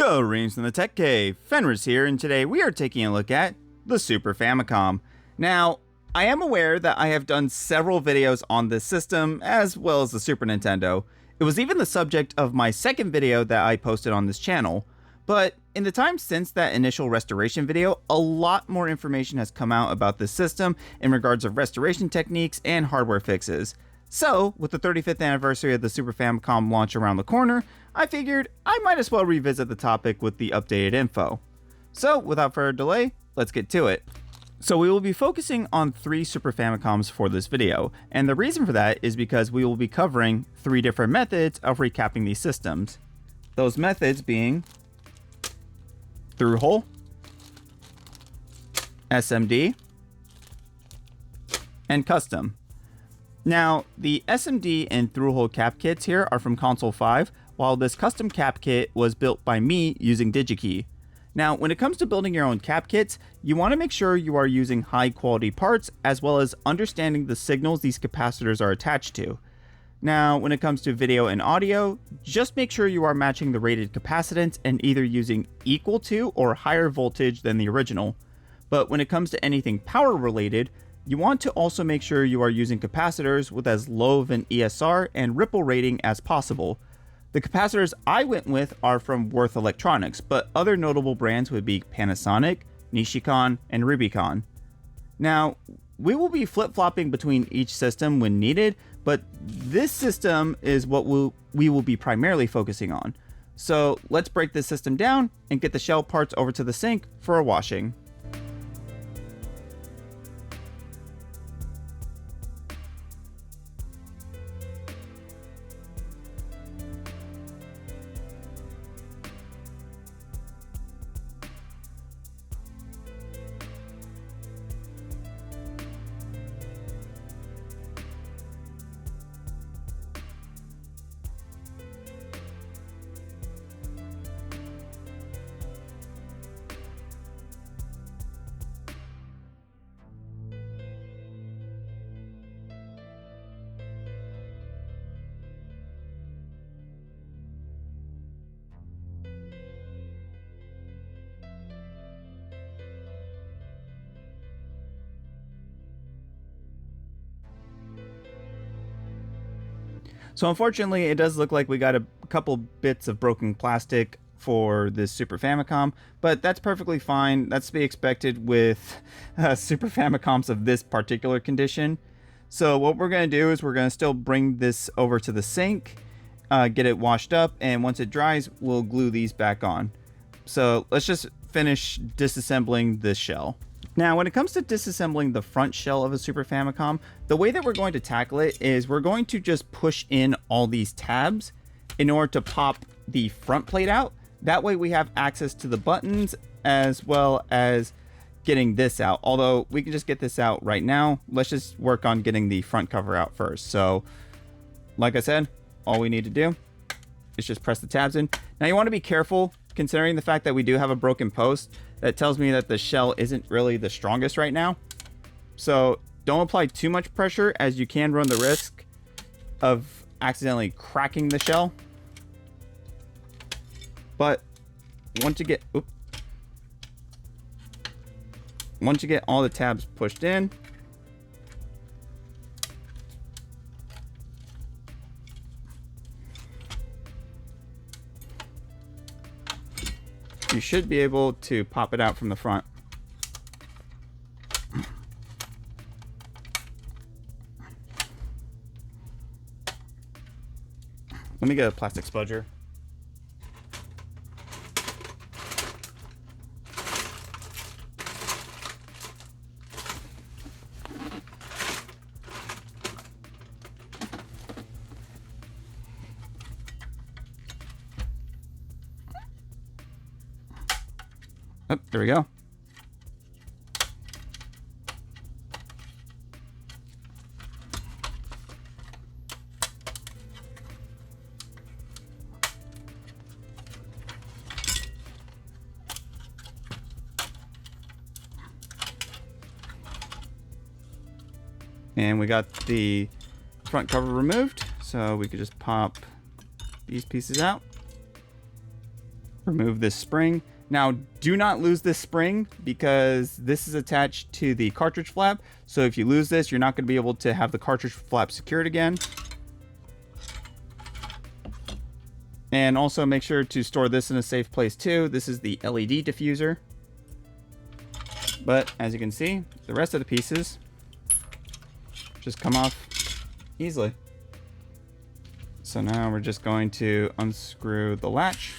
Greetings from the Tech Cave, Fenris here, and today we are taking a look at the Super Famicom. Now, I am aware that I have done several videos on this system, as well as the Super Nintendo. It was even the subject of my second video that I posted on this channel. But in the time since that initial restoration video, a lot more information has come out about this system in regards of restoration techniques and hardware fixes. So, with the 35th anniversary of the Super Famicom launch around the corner, I figured I might as well revisit the topic with the updated info. So, without further delay, let's get to it. So we will be focusing on 3 Super Famicoms for this video, and the reason for that is because we will be covering 3 different methods of recapping these systems. Those methods being through-hole, SMD, and custom. Now, the SMD and through-hole cap kits here are from Console 5, while this custom cap kit was built by me using DigiKey. Now, when it comes to building your own cap kits, you want to make sure you are using high-quality parts, as well as understanding the signals these capacitors are attached to. Now, when it comes to video and audio, just make sure you are matching the rated capacitance and either using equal to or higher voltage than the original. But when it comes to anything power-related, you want to also make sure you are using capacitors with as low of an ESR and ripple rating as possible. The capacitors I went with are from Worth Electronics, but other notable brands would be Panasonic, Nishikon, and Rubicon. Now, we will be flip-flopping between each system when needed, but this system is what we will be primarily focusing on. So let's break this system down and get the shell parts over to the sink for a washing. So unfortunately, it does look like we got a couple bits of broken plastic for this Super Famicom, but that's perfectly fine. That's to be expected with Super Famicoms of this particular condition. So what we're going to do is we're going to still bring this over to the sink, get it washed up, and once it dries, we'll glue these back on. So let's just finish disassembling this shell. Now, when it comes to disassembling the front shell of a Super Famicom, the way that we're going to tackle it is we're going to just push in all these tabs in order to pop the front plate out. That way we have access to the buttons as well as getting this out. Although we can just get this out right now. Let's just work on getting the front cover out first. So, like I said, all we need to do is just press the tabs in. Now you want to be careful, considering the fact that we do have a broken post. That tells me that the shell isn't really the strongest right now. So don't apply too much pressure, as you can run the risk of accidentally cracking the shell. But once you get all the tabs pushed in, you should be able to pop it out from the front. Let me get a plastic spudger. Oh, there we go. And we got the front cover removed, so we could just pop these pieces out. remove this spring. Now, do not lose this spring because this is attached to the cartridge flap. So if you lose this, you're not going to be able to have the cartridge flap secured again. And also make sure to store this in a safe place too. This is the LED diffuser. But as you can see, the rest of the pieces just come off easily. So now we're just going to unscrew the latch.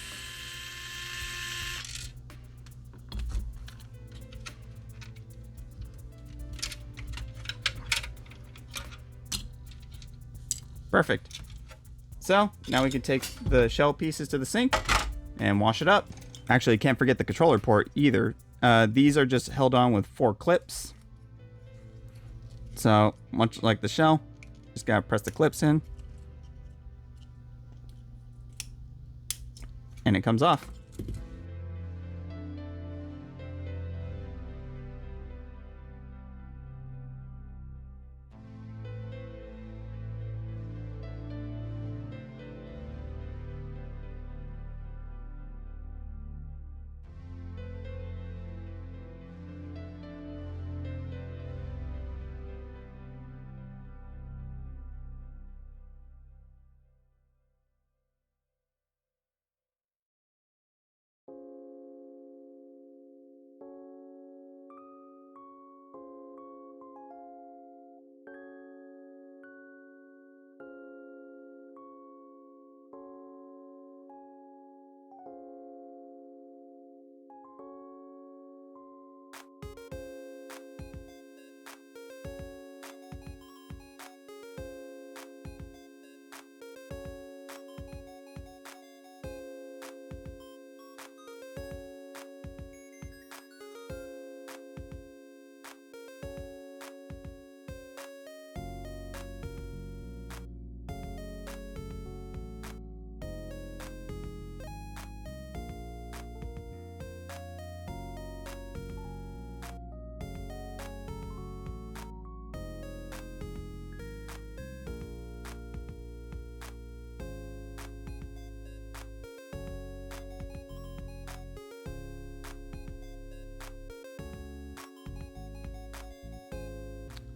Perfect. So now we can take the shell pieces to the sink and wash it up. Actually, can't forget the controller port either. These are just held on with 4 clips. So much like the shell, just gotta press the clips in. And it comes off.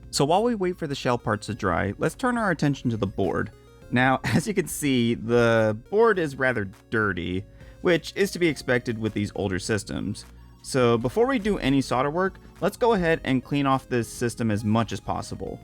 So while we wait for the shell parts to dry, let's turn our attention to the board. Now, as you can see, the board is rather dirty, which is to be expected with these older systems. So before we do any solder work, let's go ahead and clean off this system as much as possible.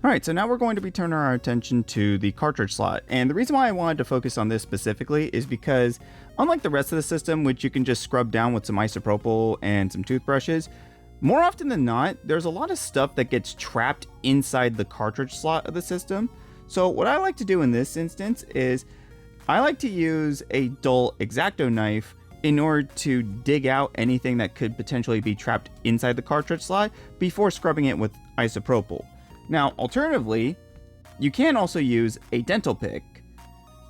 Alright, so now we're going to be turning our attention to the cartridge slot. And the reason why I wanted to focus on this specifically is because, unlike the rest of the system, which you can just scrub down with some isopropyl and some toothbrushes, more often than not, there's a lot of stuff that gets trapped inside the cartridge slot of the system. So what I like to do in this instance is, I like to use a dull X-Acto knife in order to dig out anything that could potentially be trapped inside the cartridge slot before scrubbing it with isopropyl. Now, alternatively, you can also use a dental pick,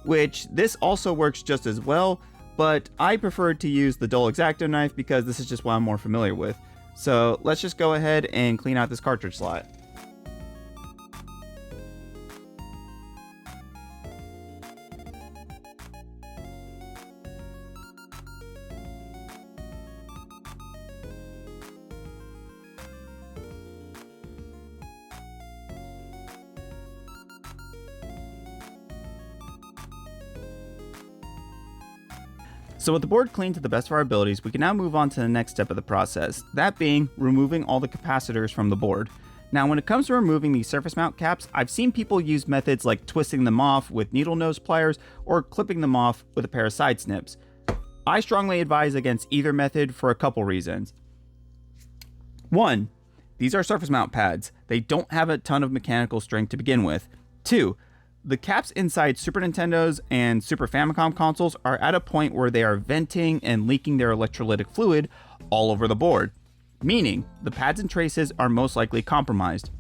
which this also works just as well, but I prefer to use the dull X-Acto knife because this is just what I'm more familiar with. So let's just go ahead and clean out this cartridge slot. So with the board cleaned to the best of our abilities, we can now move on to the next step of the process, that being removing all the capacitors from the board. Now when it comes to removing these surface mount caps, I've seen people use methods like twisting them off with needle nose pliers or clipping them off with a pair of side snips. I strongly advise against either method for a couple reasons. 1. These are surface mount pads. They don't have a ton of mechanical strength to begin with. 2. The caps inside Super Nintendo's and Super Famicom consoles are at a point where they are venting and leaking their electrolytic fluid all over the board, meaning the pads and traces are most likely compromised.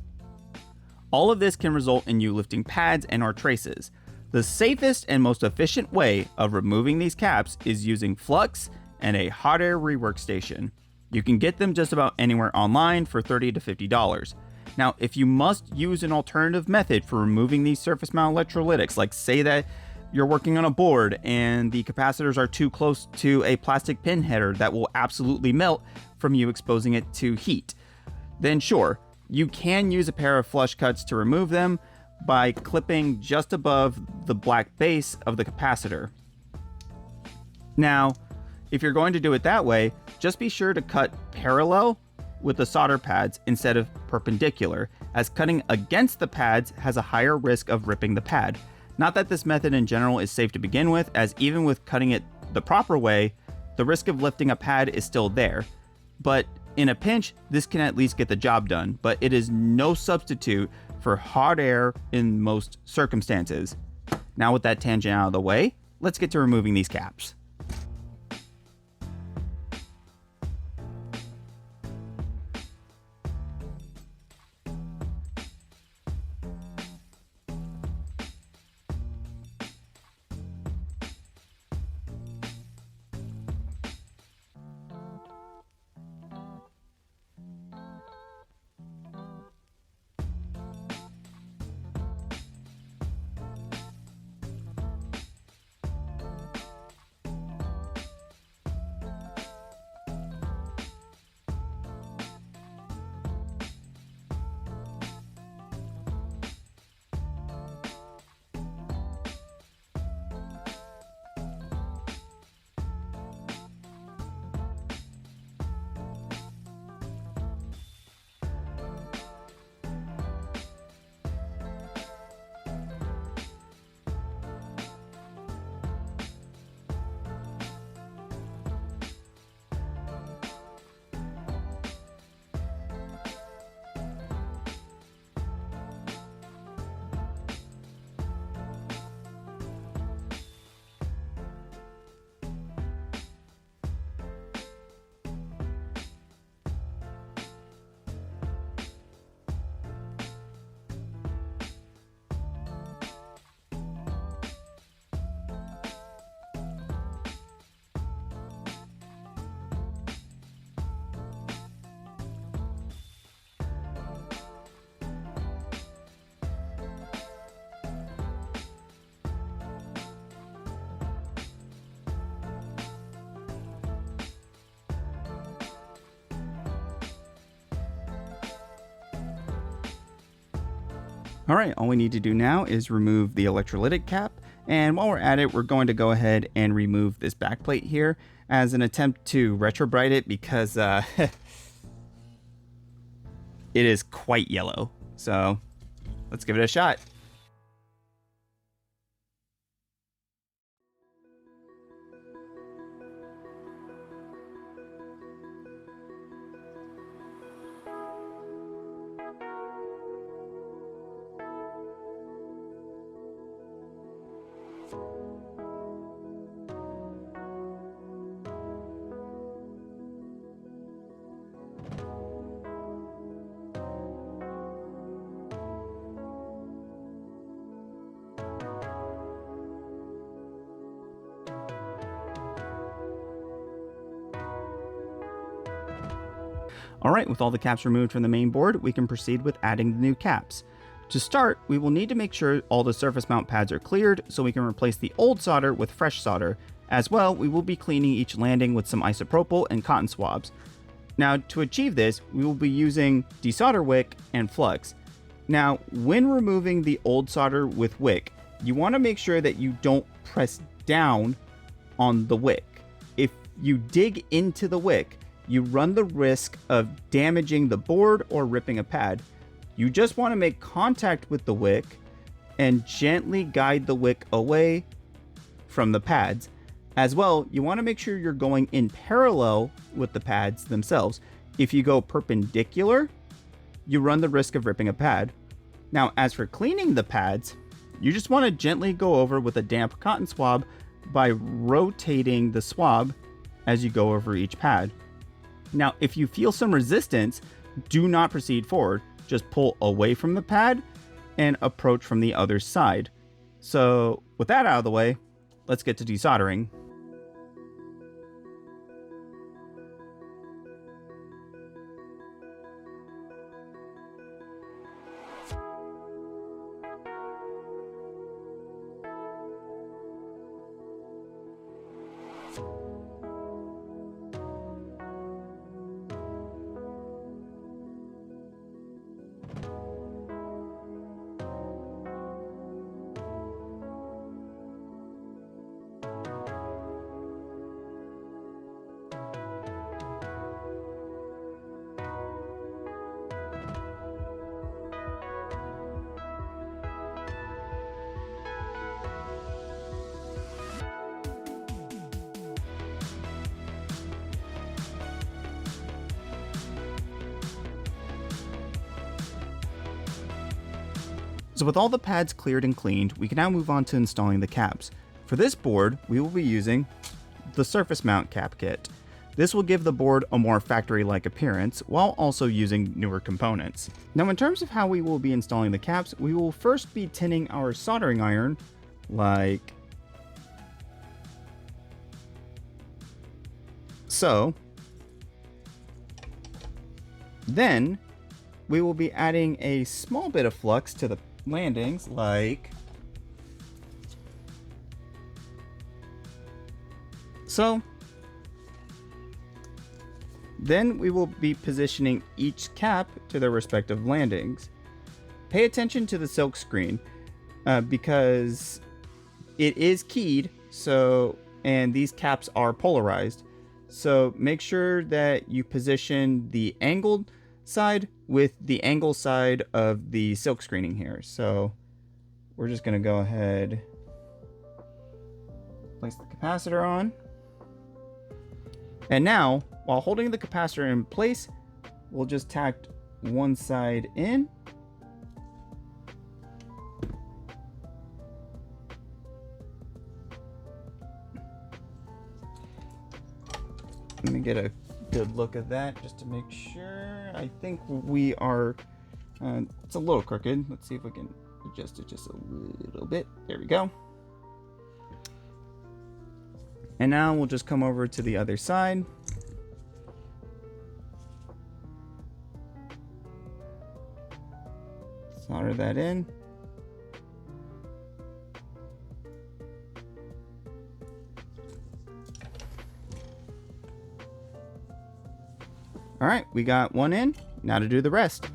All of this can result in you lifting pads and or traces. The safest and most efficient way of removing these caps is using flux and a hot air rework station. You can get them just about anywhere online for $30 to $50. Now, if you must use an alternative method for removing these surface mount electrolytics, like say that you're working on a board and the capacitors are too close to a plastic pin header that will absolutely melt from you exposing it to heat, then sure, you can use a pair of flush cuts to remove them by clipping just above the black base of the capacitor. Now, if you're going to do it that way, just be sure to cut parallel with the solder pads instead of perpendicular, as cutting against the pads has a higher risk of ripping the pad. Not that this method in general is safe to begin with, as even with cutting it the proper way, the risk of lifting a pad is still there. But in a pinch, this can at least get the job done, but it is no substitute for hot air in most circumstances. Now with that tangent out of the way, let's get to removing these caps. Alright, all we need to do now is remove the electrolytic cap, and while we're at it, we're going to go ahead and remove this backplate here as an attempt to retrobrite it because it is quite yellow. So let's give it a shot. Alright, with all the caps removed from the main board, we can proceed with adding the new caps. To start, we will need to make sure all the surface mount pads are cleared so we can replace the old solder with fresh solder. As well, we will be cleaning each landing with some isopropyl and cotton swabs. Now, to achieve this, we will be using desolder wick and flux. Now, when removing the old solder with wick, you want to make sure that you don't press down on the wick. you dig into the wick, you run the risk of damaging the board or ripping a pad. You just want to make contact with the wick and gently guide the wick away from the pads. As well, you want to make sure you're going in parallel with the pads themselves. If you go perpendicular, you run the risk of ripping a pad. Now, as for cleaning the pads, you just want to gently go over with a damp cotton swab by rotating the swab as you go over each pad. Now, if you feel some resistance, do not proceed forward. Just pull away from the pad and approach from the other side. So, with that out of the way, let's get to desoldering. So with all the pads cleared and cleaned, we can now move on to installing the caps. For this board, we will be using the surface mount cap kit. This will give the board a more factory-like appearance while also using newer components. Now in terms of how we will be installing the caps, we will first be tinning our soldering iron like so. Then we will be adding a small bit of flux to the landings like so. Then we will be positioning each cap to their respective landings. Pay attention to the silk screen because it is keyed, and these caps are polarized. So make sure that you position the angled side with the angle side of the silk screening here. So we're just going to go ahead, place the capacitor on. And now, while holding the capacitor in place, we'll just tack one side in. Let me get a good look at that just to make sure. I think we are, it's a little crooked. Let's see if we can adjust it just a little bit. There we go. And now we'll just come over to the other side. Solder that in. All right, we got one in. Now to do the rest.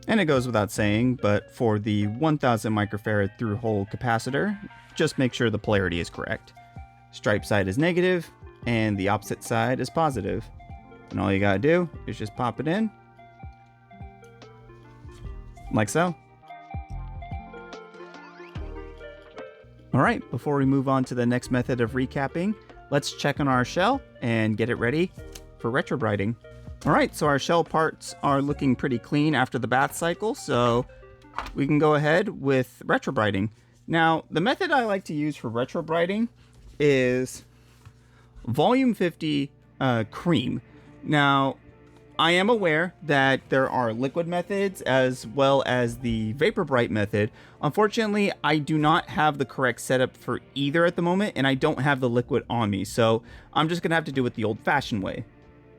And it goes without saying, but for the 1000 microfarad through-hole capacitor, just make sure the polarity is correct. Stripe side is negative, and the opposite side is positive. And all you gotta do is just pop it in, like so. Alright, before we move on to the next method of recapping, let's check on our shell and get it ready for retrobriding. Alright, so our shell parts are looking pretty clean after the bath cycle, so we can go ahead with retrobriding. Now, the method I like to use for retrobriding is volume 50 cream. Now, I am aware that there are liquid methods as well as the vapor bright method. Unfortunately, I do not have the correct setup for either at the moment, and I don't have the liquid on me, so I'm just gonna have to do it the old-fashioned way.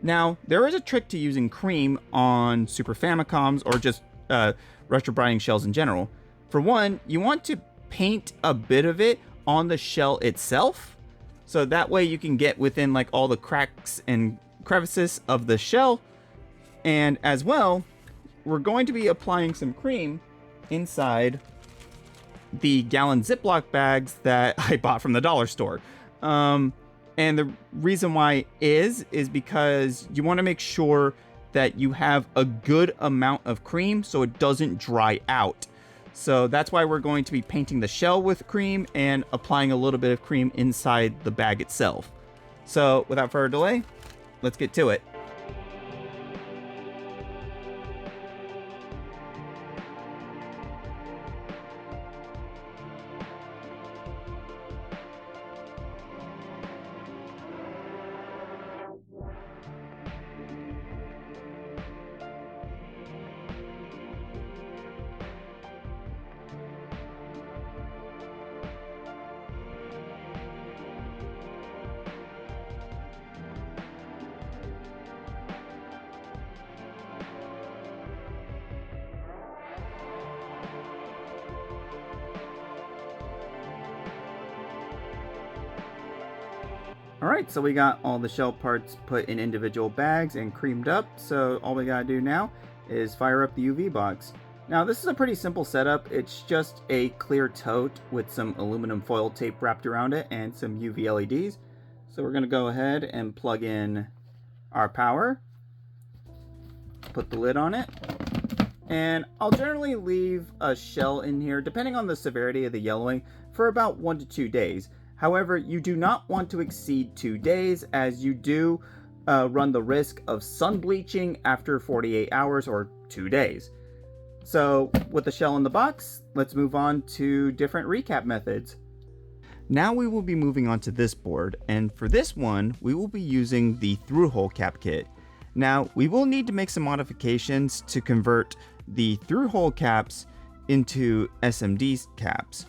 Now, there is a trick to using cream on Super Famicoms or just retrobriding shells in general. For one, you want to paint a bit of it on the shell itself, so that way you can get within like all the cracks and crevices of the shell. And as well, we're going to be applying some cream inside the gallon Ziploc bags that I bought from the dollar store. And the reason why is because you want to make sure that you have a good amount of cream so it doesn't dry out. So that's why we're going to be painting the shell with cream and applying a little bit of cream inside the bag itself. So without further delay, let's get to it. Alright, so we got all the shell parts put in individual bags and creamed up, so all we gotta do now is fire up the UV box. Now this is a pretty simple setup. It's just a clear tote with some aluminum foil tape wrapped around it and some UV LEDs. So we're gonna go ahead and plug in our power, put the lid on it, and I'll generally leave a shell in here, depending on the severity of the yellowing, for about 1 to 2 days. However, you do not want to exceed 2 days, as you do run the risk of sun bleaching after 48 hours or 2 days. So with the shell in the box, let's move on to different recap methods. Now we will be moving on to this board, and for this one, we will be using the through-hole cap kit. Now, we will need to make some modifications to convert the through-hole caps into SMD caps.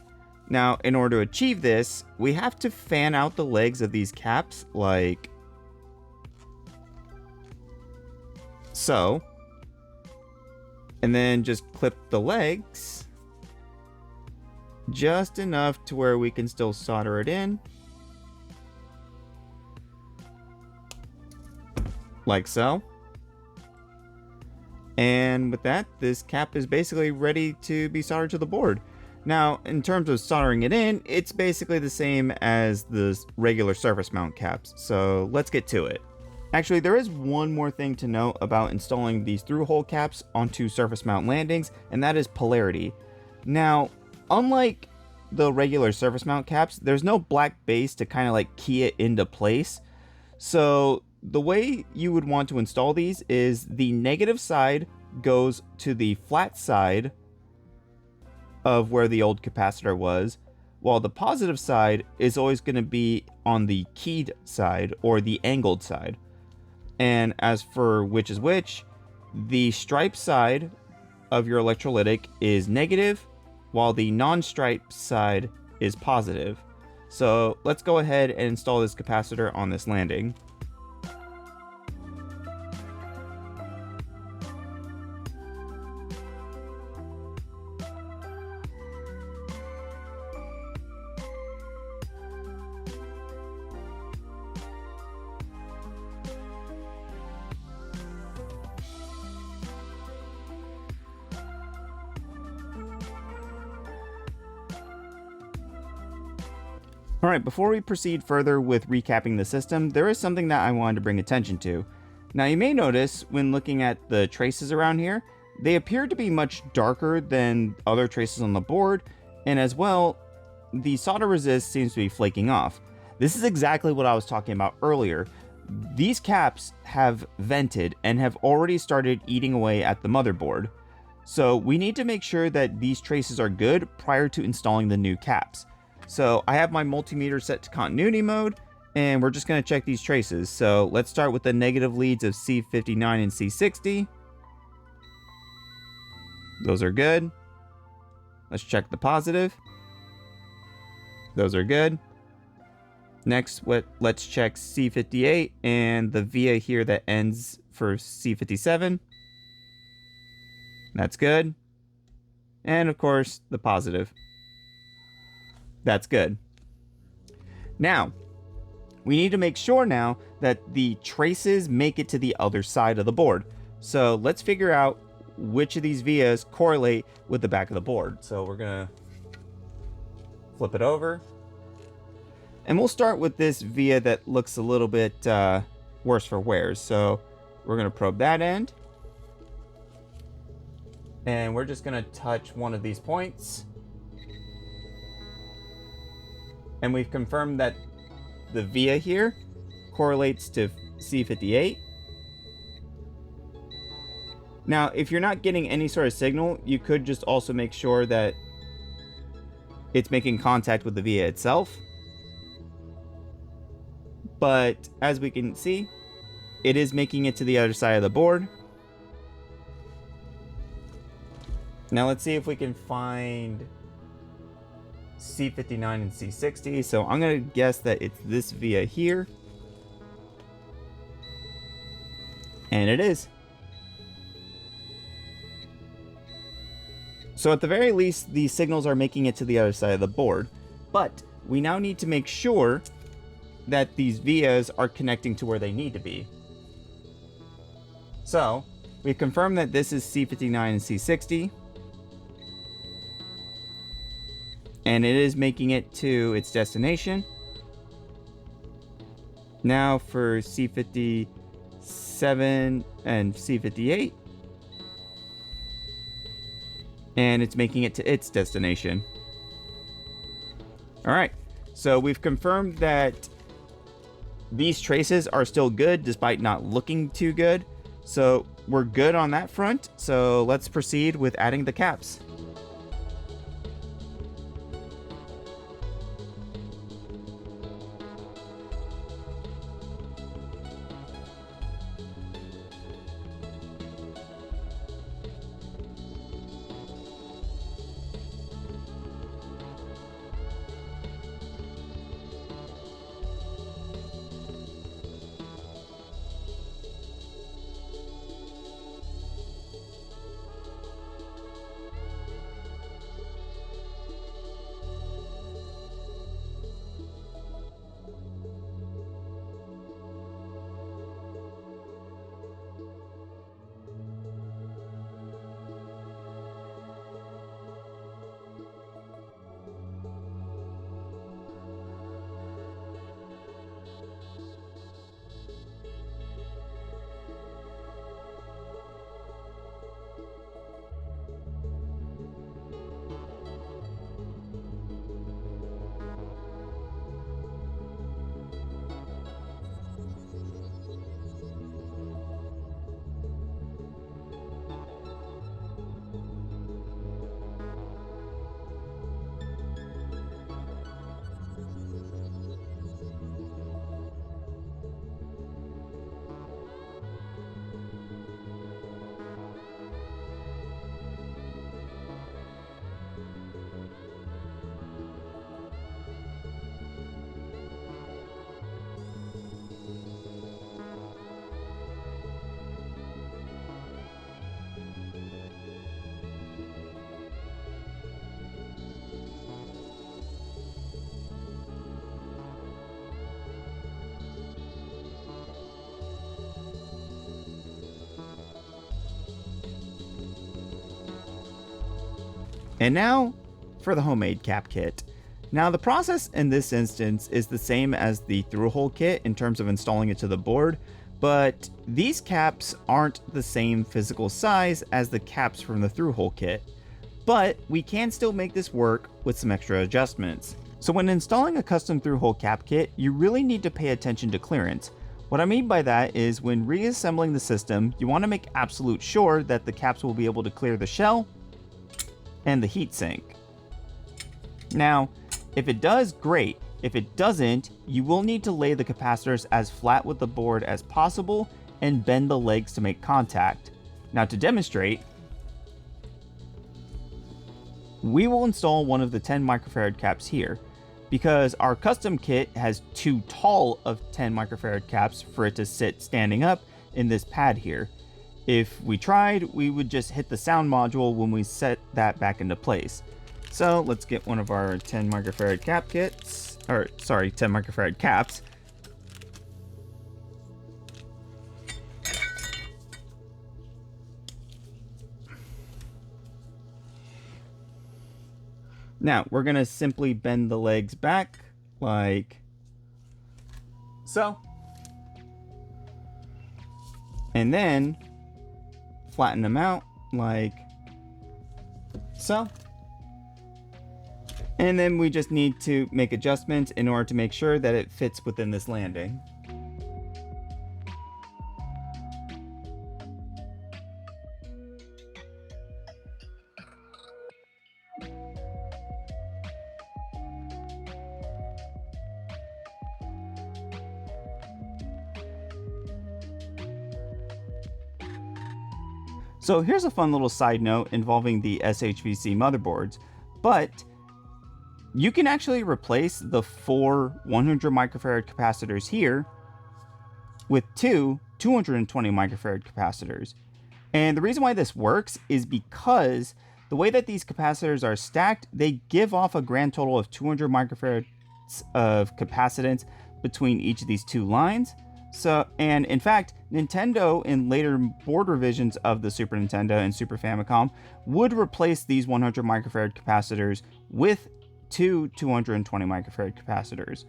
Now, in order to achieve this, we have to fan out the legs of these caps like so, and then just clip the legs just enough to where we can still solder it in, like so. And with that, this cap is basically ready to be soldered to the board. Now, in terms of soldering it in, it's basically the same as the regular surface mount caps, so let's get to it. Actually, there is one more thing to note about installing these through-hole caps onto surface mount landings, and that is polarity. Now, unlike the regular surface mount caps, there's no black base to kind of like key it into place. So the way you would want to install these is the negative side goes to the flat side of where the old capacitor was, while the positive side is always going to be on the keyed side or the angled side. And as for which is which, the stripe side of your electrolytic is negative, while the non-stripe side is positive. So let's go ahead and install this capacitor on this landing. Alright, before we proceed further with recapping the system, there is something that I wanted to bring attention to. Now you may notice when looking at the traces around here, they appear to be much darker than other traces on the board, and as well, the solder resist seems to be flaking off. This is exactly what I was talking about earlier. These caps have vented and have already started eating away at the motherboard. So we need to make sure that these traces are good prior to installing the new caps. So I have my multimeter set to continuity mode, and we're just going to check these traces. So let's start with the negative leads of C59 and C60. Those are good. Let's check the positive. Those are good. Next, let's check C58 and the via here that ends for C57. That's good. And of course, the positive. That's good. Now, we need to make sure now that the traces make it to the other side of the board. So let's figure out which of these vias correlate with the back of the board. So we're gonna flip it over. And we'll start with this via that looks a little bit worse for wear. So we're gonna probe that end. And we're just gonna touch one of these points. And we've confirmed that the via here correlates to C58. Now, if you're not getting any sort of signal, you could just also make sure that it's making contact with the via itself. But as we can see, it is making it to the other side of the board. Now let's see if we can find C59 and C60. So I'm going to guess that it's this via here. And it is. So at the very least, the signals are making it to the other side of the board. But we now need to make sure that these vias are connecting to where they need to be. So we've confirmed that this is C59 and C60. And it is making it to its destination. Now for C57 and C58. And it's making it to its destination. Alright, so we've confirmed that these traces are still good despite not looking too good. So we're good on that front. So let's proceed with adding the caps. And now for the homemade cap kit. Now the process in this instance is the same as the through-hole kit in terms of installing it to the board, but these caps aren't the same physical size as the caps from the through-hole kit. But we can still make this work with some extra adjustments. So when installing a custom through-hole cap kit, you really need to pay attention to clearance. What I mean by that is when reassembling the system, you want to make absolute sure that the caps will be able to clear the shell and the heatsink. Now, if it does, great. If it doesn't, you will need to lay the capacitors as flat with the board as possible and bend the legs to make contact. Now to demonstrate, we will install one of the 10 microfarad caps here, because our custom kit has too tall of 10 microfarad caps for it to sit standing up in this pad here. If we tried, we would just hit the sound module when we set that back into place. So let's get one of our 10 microfarad cap kits, or sorry, 10 microfarad caps. Now we're gonna simply bend the legs back like so, and then flatten them out like so. And then we just need to make adjustments in order to make sure that it fits within this landing. So here's a fun little side note involving the SHVC motherboards, but you can actually replace the 4 100 microfarad capacitors here with 2 220 microfarad capacitors. And the reason why this works is because the way that these capacitors are stacked, they give off a grand total of 200 microfarads of capacitance between each of these two lines. So, and in fact, Nintendo in later board revisions of the Super Nintendo and Super Famicom would replace these 100 microfarad capacitors with 2 220 microfarad capacitors.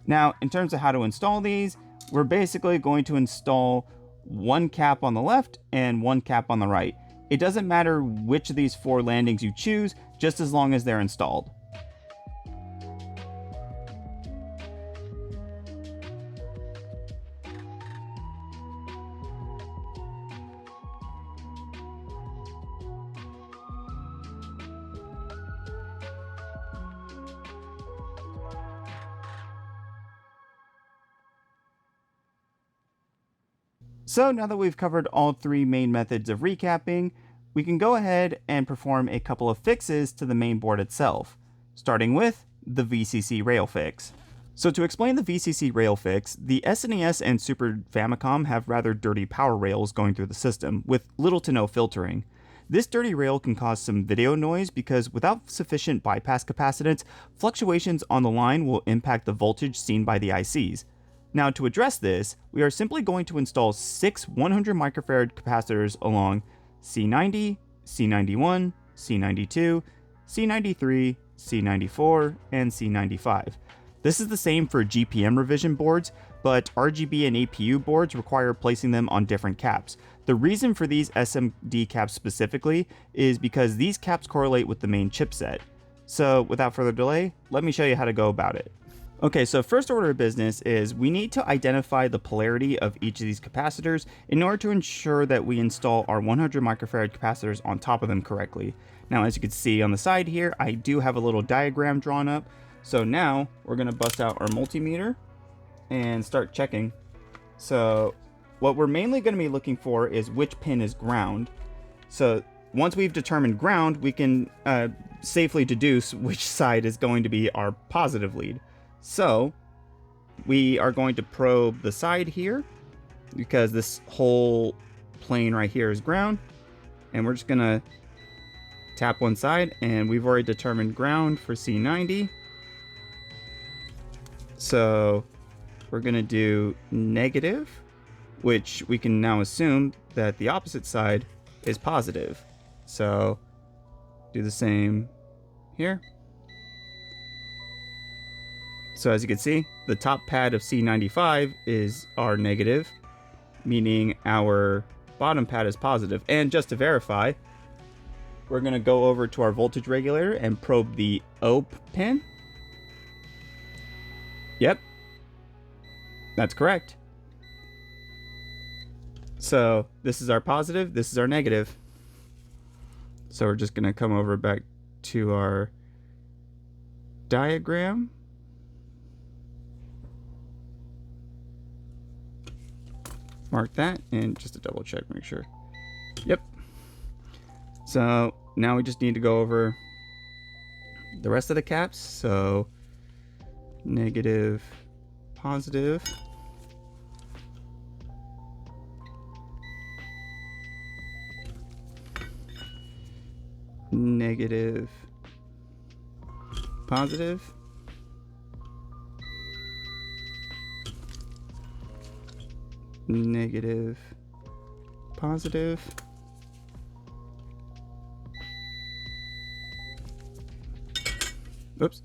Now, in terms of how to install these, we're basically going to install one cap on the left and one cap on the right. It doesn't matter which of these 4 landings you choose, just as long as they're installed. So now that we've covered all 3 main methods of recapping, we can go ahead and perform a couple of fixes to the main board itself, starting with the VCC rail fix. So to explain the VCC rail fix, the SNES and Super Famicom have rather dirty power rails going through the system, with little to no filtering. This dirty rail can cause some video noise because without sufficient bypass capacitance, fluctuations on the line will impact the voltage seen by the ICs. Now to address this, we are simply going to install 6 100 microfarad capacitors along C90, C91, C92, C93, C94, and C95. This is the same for GPM revision boards, but RGB and APU boards require placing them on different caps. The reason for these SMD caps specifically is because these caps correlate with the main chipset. So without further delay, let me show you how to go about it. Okay, so first order of business is we need to identify the polarity of each of these capacitors in order to ensure that we install our 100 microfarad capacitors on top of them correctly. Now, as you can see on the side here, I do have a little diagram drawn up. So now we're going to bust out our multimeter and start checking. So what we're mainly going to be looking for is which pin is ground. So once we've determined ground, we can safely deduce which side is going to be our positive lead. So we are going to probe the side here because this whole plane right here is ground, and we're just gonna tap one side, and we've already determined ground for C90. So we're gonna do negative, which we can now assume that the opposite side is positive. So do the same here. So as you can see, the top pad of C95 is our negative, meaning our bottom pad is positive. And just to verify, we're going to go over to our voltage regulator and probe the OP pin. Yep, that's correct. So this is our positive, this is our negative. So we're just going to come over back to our diagram. Mark that, and just to double check, make sure. Yep. So now we just need to go over the rest of the caps. So negative, positive. Negative, positive. Negative, positive. Oops.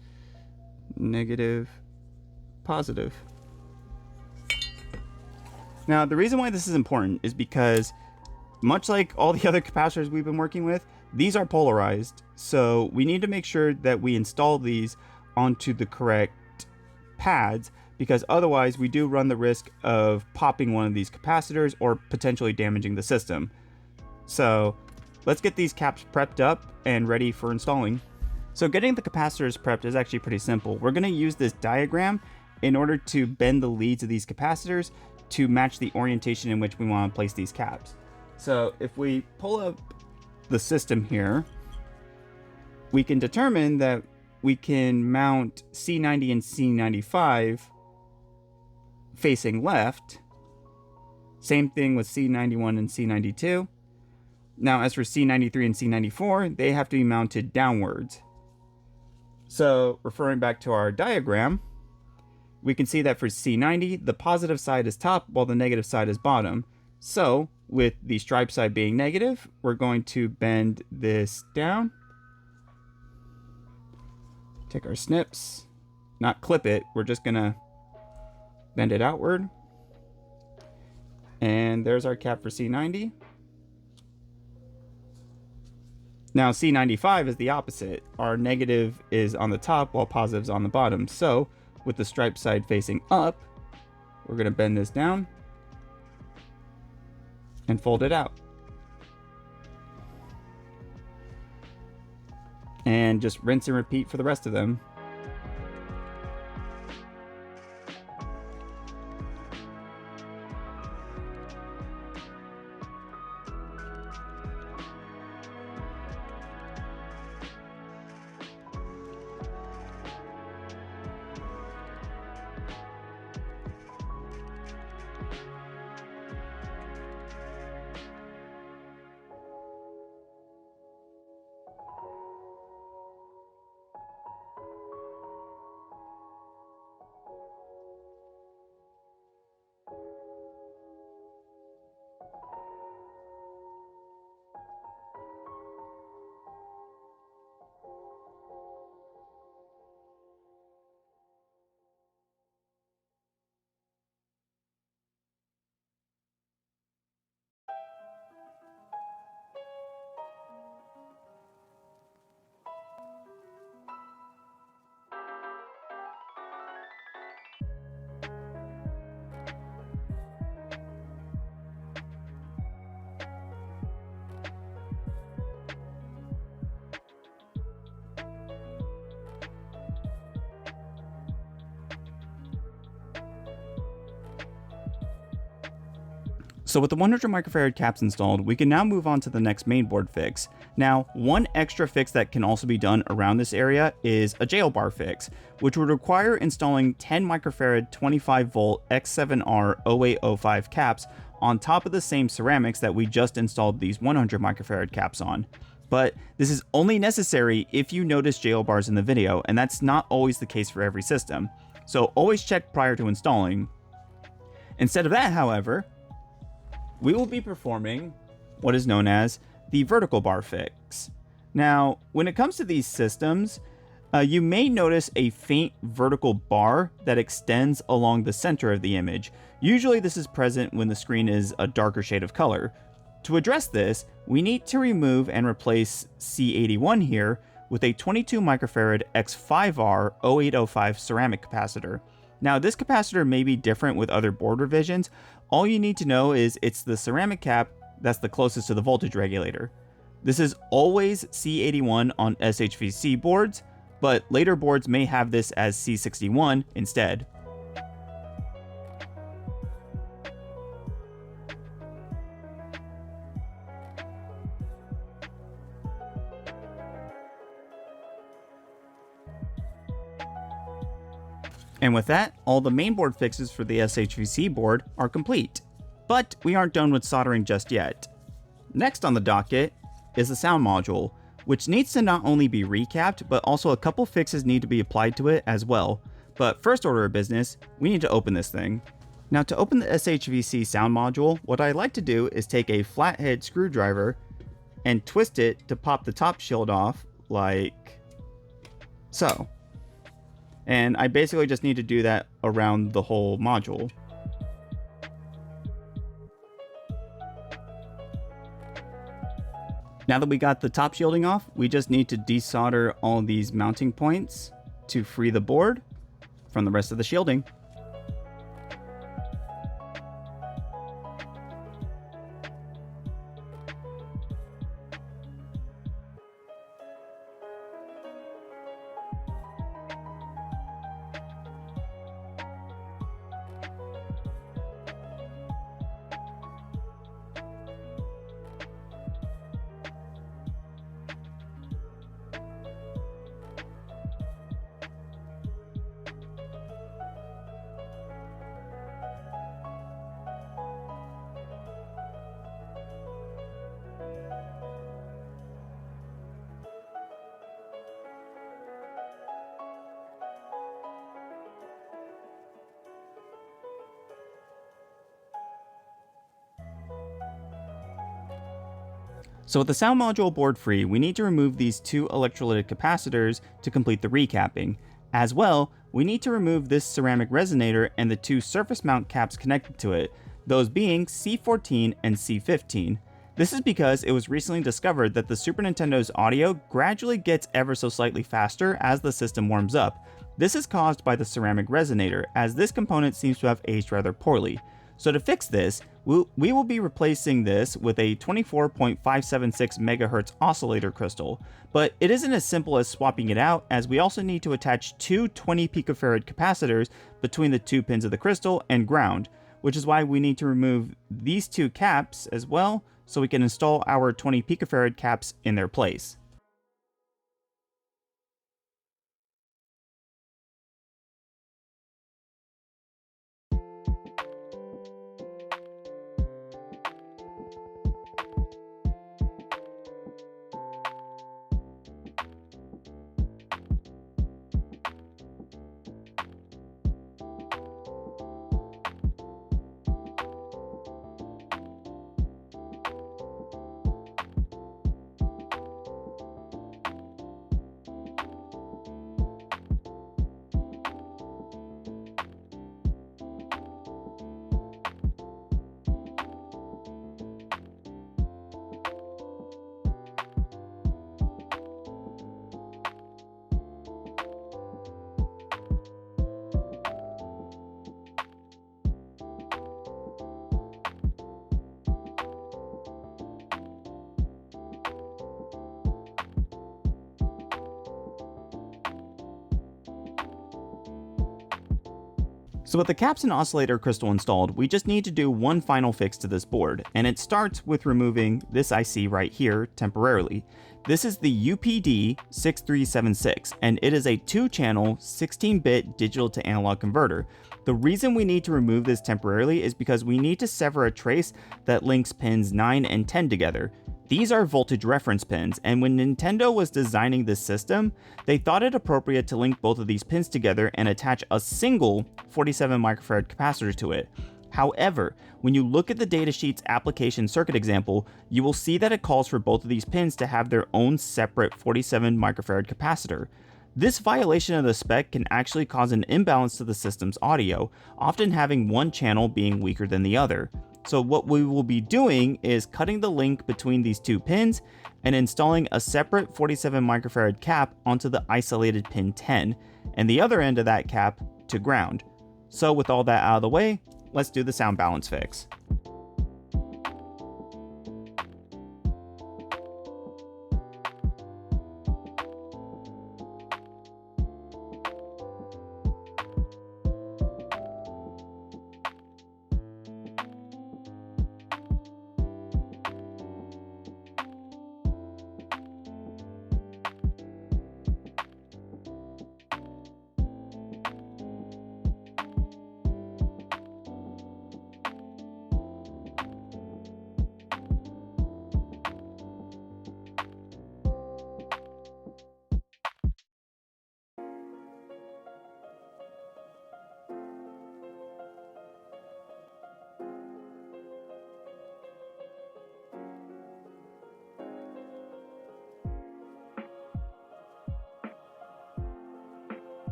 Negative, positive. Now, the reason why this is important is because, much like all the other capacitors we've been working with, these are polarized. So we need to make sure that we install these onto the correct pads, because otherwise we do run the risk of popping one of these capacitors or potentially damaging the system. So let's get these caps prepped up and ready for installing. So getting the capacitors prepped is actually pretty simple. We're going to use this diagram in order to bend the leads of these capacitors to match the orientation in which we want to place these caps. So if we pull up the system here, we can determine that we can mount C90 and C95 facing left. Same thing with C91 and C92. Now, as for C93 and C94, they have to be mounted downwards. So, referring back to our diagram, we can see that for C90, the positive side is top while the negative side is bottom. So, with the stripe side being negative, we're going to bend this down. Take our snips, not clip it, we're just gonna bend it outward. And there's our cap for C90. Now C95 is the opposite. Our negative is on the top while positive is on the bottom. So with the stripe side facing up, we're gonna bend this down and fold it out. And just rinse and repeat for the rest of them. So with the 100 microfarad caps installed, we can now move on to the next mainboard fix. Now, one extra fix that can also be done around this area is a jail bar fix, which would require installing 10 microfarad 25 volt X7R 0805 caps on top of the same ceramics that we just installed these 100 microfarad caps on. But this is only necessary if you notice jail bars in the video, and that's not always the case for every system. So always check prior to installing. Instead of that, however, we will be performing what is known as the vertical bar fix. Now, when it comes to these systems, You may notice a faint vertical bar that extends along the center of the image. Usually this is present when the screen is a darker shade of color. To address this, we need to remove and replace C81 here with a 22 microfarad X5R 0805 ceramic capacitor. Now this capacitor may be different with other board revisions. All you need to know is it's the ceramic cap that's the closest to the voltage regulator. This is always C81 on SHVC boards, but later boards may have this as C61 instead. And with that, all the mainboard fixes for the SHVC board are complete. But we aren't done with soldering just yet. Next on the docket is the sound module, which needs to not only be recapped, but also a couple fixes need to be applied to it as well. But first order of business, we need to open this thing. Now to open the SHVC sound module, what I like to do is take a flathead screwdriver and twist it to pop the top shield off like so. And I basically just need to do that around the whole module. Now that we got the top shielding off, we just need to desolder all these mounting points to free the board from the rest of the shielding. So with the sound module board free, we need to remove these two electrolytic capacitors to complete the recapping. As well, we need to remove this ceramic resonator and the two surface mount caps connected to it, those being C14 and C15. This is because it was recently discovered that the Super Nintendo's audio gradually gets ever so slightly faster as the system warms up. This is caused by the ceramic resonator, as this component seems to have aged rather poorly. So to fix this, we will be replacing this with a 24.576 MHz oscillator crystal, but it isn't as simple as swapping it out, as we also need to attach two 20 picofarad capacitors between the two pins of the crystal and ground, which is why we need to remove these two caps as well, so we can install our 20 picofarad caps in their place. So with the caps and oscillator crystal installed, we just need to do one final fix to this board, and it starts with removing this IC right here temporarily. This is the UPD6376, and it is a 2-channel 16-bit digital to analog converter. The reason we need to remove this temporarily is because we need to sever a trace that links pins 9 and 10 together. These are voltage reference pins, and when Nintendo was designing this system, they thought it appropriate to link both of these pins together and attach a single 47 microfarad capacitor to it. However, when you look at the datasheet's application circuit example, you will see that it calls for both of these pins to have their own separate 47 microfarad capacitor. This violation of the spec can actually cause an imbalance to the system's audio, often having one channel being weaker than the other. So what we will be doing is cutting the link between these two pins and installing a separate 47 microfarad cap onto the isolated pin 10, and the other end of that cap to ground. So with all that out of the way, let's do the sound balance fix.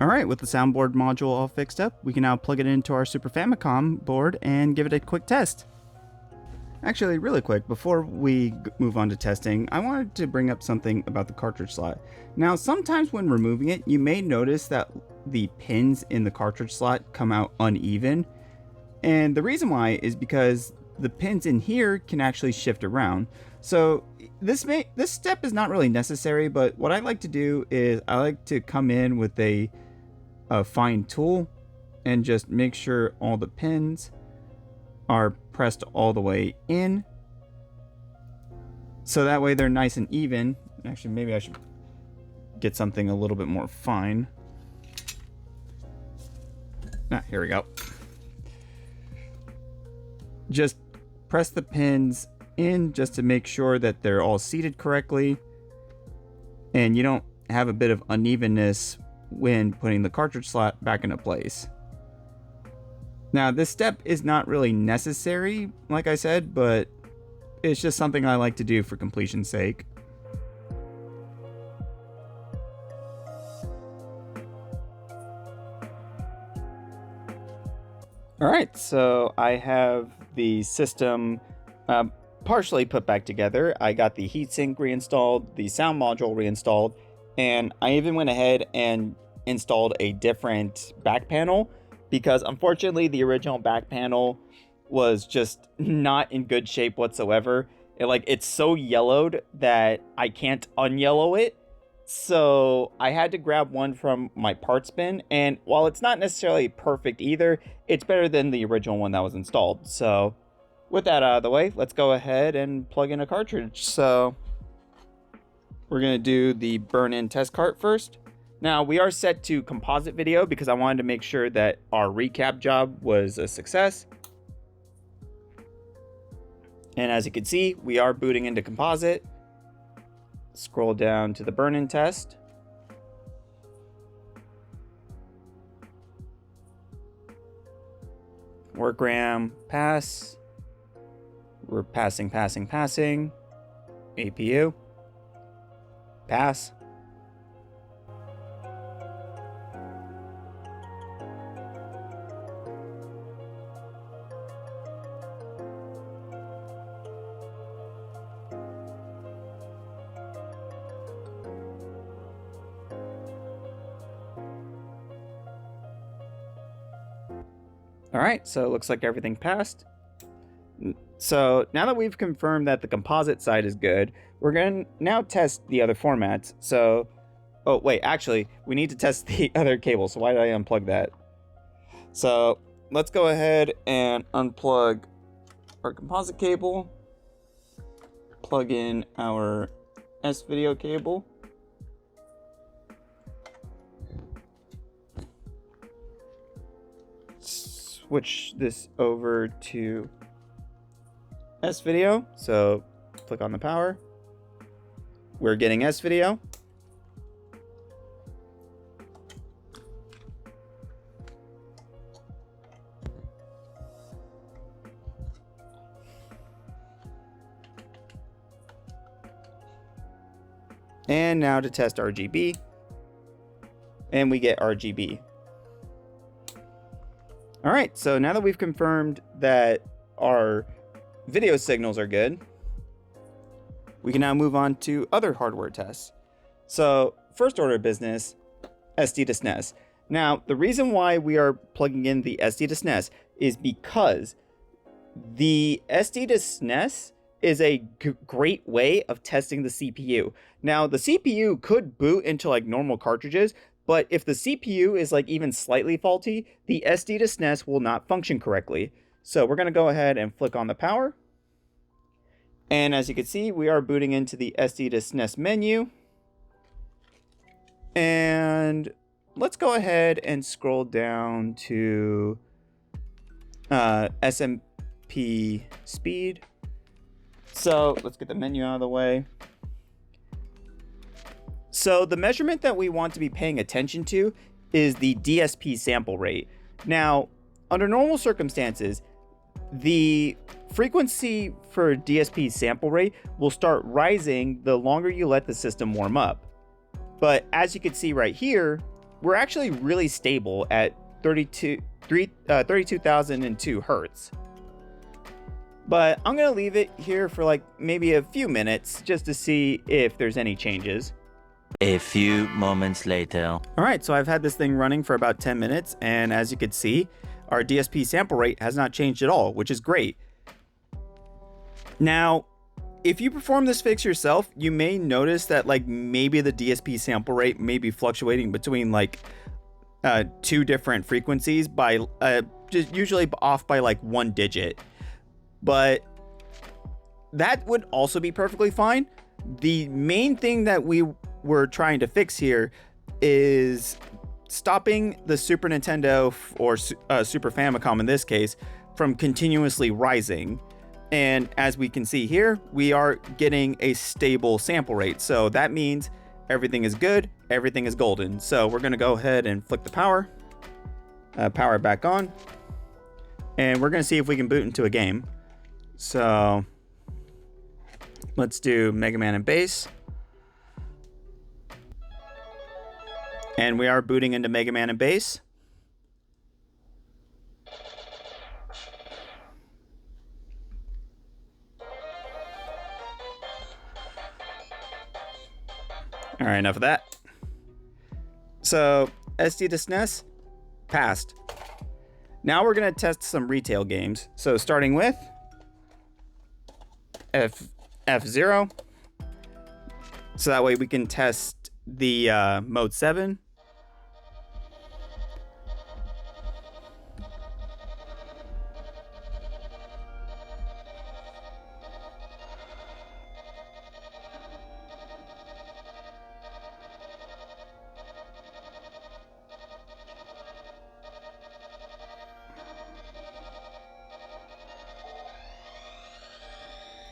Alright, with the soundboard module all fixed up, we can now plug it into our Super Famicom board and give it a quick test. Actually, really quick, before we move on to testing, I wanted to bring up something about the cartridge slot. Now, sometimes when removing it, you may notice that the pins in the cartridge slot come out uneven. And the reason why is because the pins in here can actually shift around. So this step is not really necessary, but what I like to do is I like to come in with a fine tool and just make sure all the pins are pressed all the way in, so that way they're nice and even. Actually, maybe I should get something a little bit more fine. Here we go. Just press the pins in just to make sure that they're all seated correctly and you don't have a bit of unevenness when putting the cartridge slot back into place. Now, this step is not really necessary, like I said, but it's just something I like to do for completion's sake. Alright, so I have the system partially put back together. I got the heatsink reinstalled, the sound module reinstalled, and I even went ahead and installed a different back panel, because unfortunately the original back panel was just not in good shape whatsoever. It's so yellowed that I can't unyellow it. So I had to grab one from my parts bin, and while it's not necessarily perfect either, it's better than the original one that was installed. So with that out of the way, let's go ahead and plug in a cartridge. So we're gonna do the burn-in test cart first. Now, we are set to composite video because I wanted to make sure that our recap job was a success. And as you can see, we are booting into composite. Scroll down to the burn-in test. Workram, pass. We're passing. APU, pass. Alright, so it looks like everything passed. So now that we've confirmed that the composite side is good, we're going to now test the other formats. So, oh wait, actually, we need to test the other cable. So why did I unplug that? So let's go ahead and unplug our composite cable, plug in our S-video cable, switch this over to S video. So click on the power. We're getting S video. And now to test RGB. And we get RGB. All right, so now that we've confirmed that our video signals are good, we can now move on to other hardware tests. So first order of business, SD to SNES. Now, the reason why we are plugging in the SD to SNES is because the SD to SNES is a great way of testing the CPU. Now, the CPU could boot into like normal cartridges, but if the CPU is like even slightly faulty, the SD to SNES will not function correctly. So we're gonna go ahead and flick on the power. And as you can see, we are booting into the SD to SNES menu. And let's go ahead and scroll down to SMP speed. So let's get the menu out of the way. So the measurement that we want to be paying attention to is the DSP sample rate. Now, under normal circumstances, the frequency for DSP sample rate will start rising the longer you let the system warm up. But as you can see right here, we're actually really stable at 32,002 Hertz. But I'm gonna leave it here for like maybe a few minutes just to see if there's any changes. A few moments later. All right, so I've had this thing running for about 10 minutes, and as you can see, our DSP sample rate has not changed at all, which is great. Now, if you perform this fix yourself, you may notice that like maybe the DSP sample rate may be fluctuating between like two different frequencies by just usually off by like 1 digit. But that would also be perfectly fine. The main thing that we were trying to fix here is stopping the Super Nintendo or Super Famicom in this case from continuously rising. And as we can see here, we are getting a stable sample rate. So that means everything is good, everything is golden. So we're gonna go ahead and flick the power it back on. And we're gonna see if we can boot into a game. So let's do Mega Man and Bass. And we are booting into Mega Man and Bass. All right, enough of that. So SD to SNES, passed. Now we're gonna test some retail games. So starting with F0. So that way we can test the mode 7.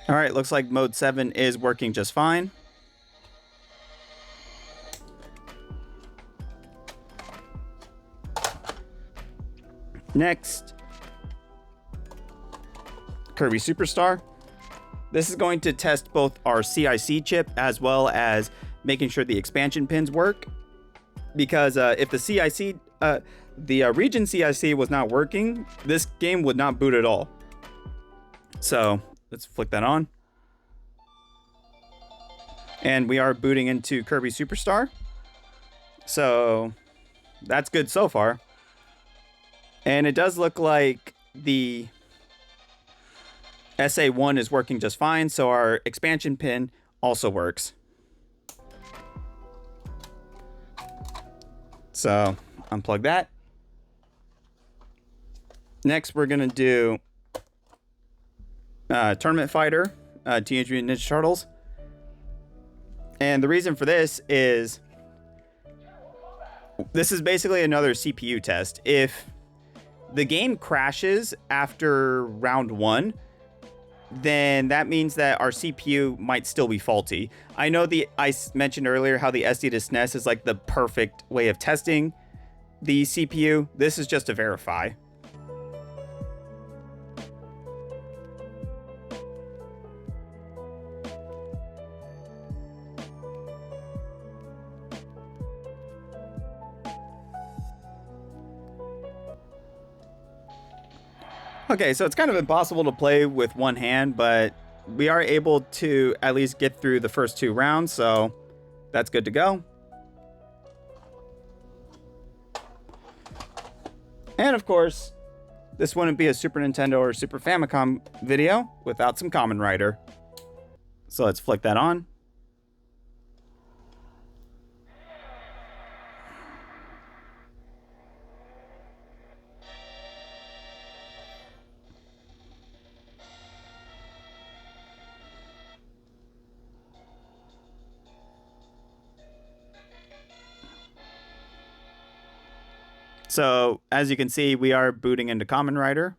All right, looks like mode 7 is working just fine. Next, Kirby Superstar. This is going to test both our CIC chip as well as making sure the expansion pins work. Because if the CIC, the region CIC was not working, this game would not boot at all. So let's flick that on. And we are booting into Kirby Superstar. So that's good so far. And it does look like the SA1 is working just fine. So our expansion pin also works. So unplug that. Next, we're going to do Tournament Fighter, Teenage Mutant Ninja Turtles. And the reason for this is basically another CPU test. If the game crashes after round 1, then that means that our CPU might still be faulty. I know I mentioned earlier how the SD to SNES is like the perfect way of testing the CPU. This is just to verify. Okay, so it's kind of impossible to play with one hand, but we are able to at least get through the first 2 rounds, so that's good to go. And of course, this wouldn't be a Super Nintendo or Super Famicom video without some Kamen Rider. So let's flick that on. So, as you can see, we are booting into Kamen Rider,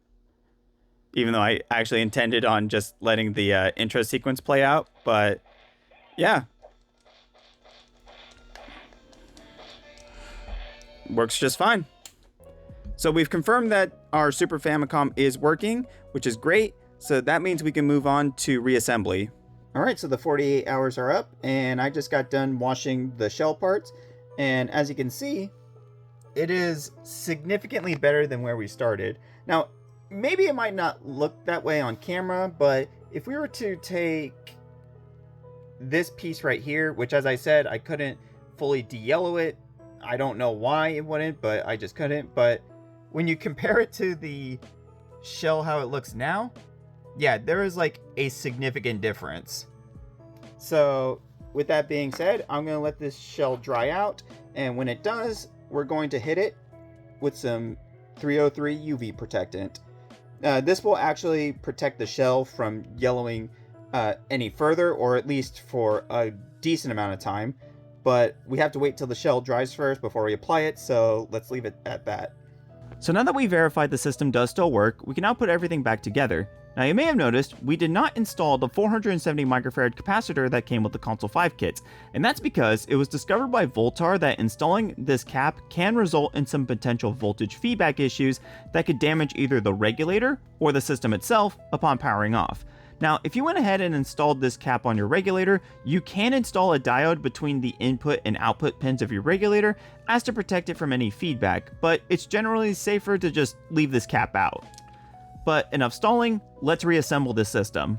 even though I actually intended on just letting the intro sequence play out, but yeah. Works just fine. So we've confirmed that our Super Famicom is working, which is great, so that means we can move on to reassembly. Alright, so the 48 hours are up, and I just got done washing the shell parts, and as you can see, it is significantly better than where we started. Now, maybe it might not look that way on camera, but if we were to take this piece right here, which as I said, I couldn't fully de-yellow it. I don't know why it wouldn't, but I just couldn't. But when you compare it to the shell how it looks now, yeah, there is like a significant difference. So with that being said, I'm going to let this shell dry out, and when it does, we're going to hit it with some 303 UV protectant. This will actually protect the shell from yellowing any further, or at least for a decent amount of time. But we have to wait till the shell dries first before we apply it, so let's leave it at that. So now that we verified the system does still work, we can now put everything back together. Now you may have noticed, we did not install the 470 microfarad capacitor that came with the Console 5 kits, and that's because it was discovered by Voltar that installing this cap can result in some potential voltage feedback issues that could damage either the regulator or the system itself upon powering off. Now, if you went ahead and installed this cap on your regulator, you can install a diode between the input and output pins of your regulator as to protect it from any feedback, but it's generally safer to just leave this cap out. But enough stalling, let's reassemble this system.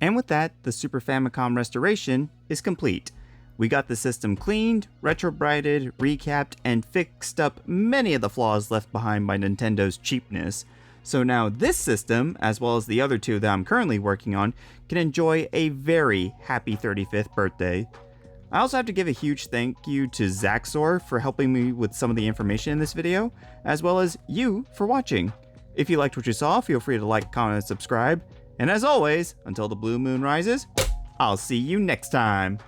And with that, the Super Famicom restoration is complete. We got the system cleaned, retrobrighted, recapped, and fixed up many of the flaws left behind by Nintendo's cheapness. So now this system, as well as the other two that I'm currently working on, can enjoy a very happy 35th birthday. I also have to give a huge thank you to Zaxor for helping me with some of the information in this video, as well as you for watching. If you liked what you saw, feel free to like, comment, and subscribe. And as always, until the blue moon rises, I'll see you next time.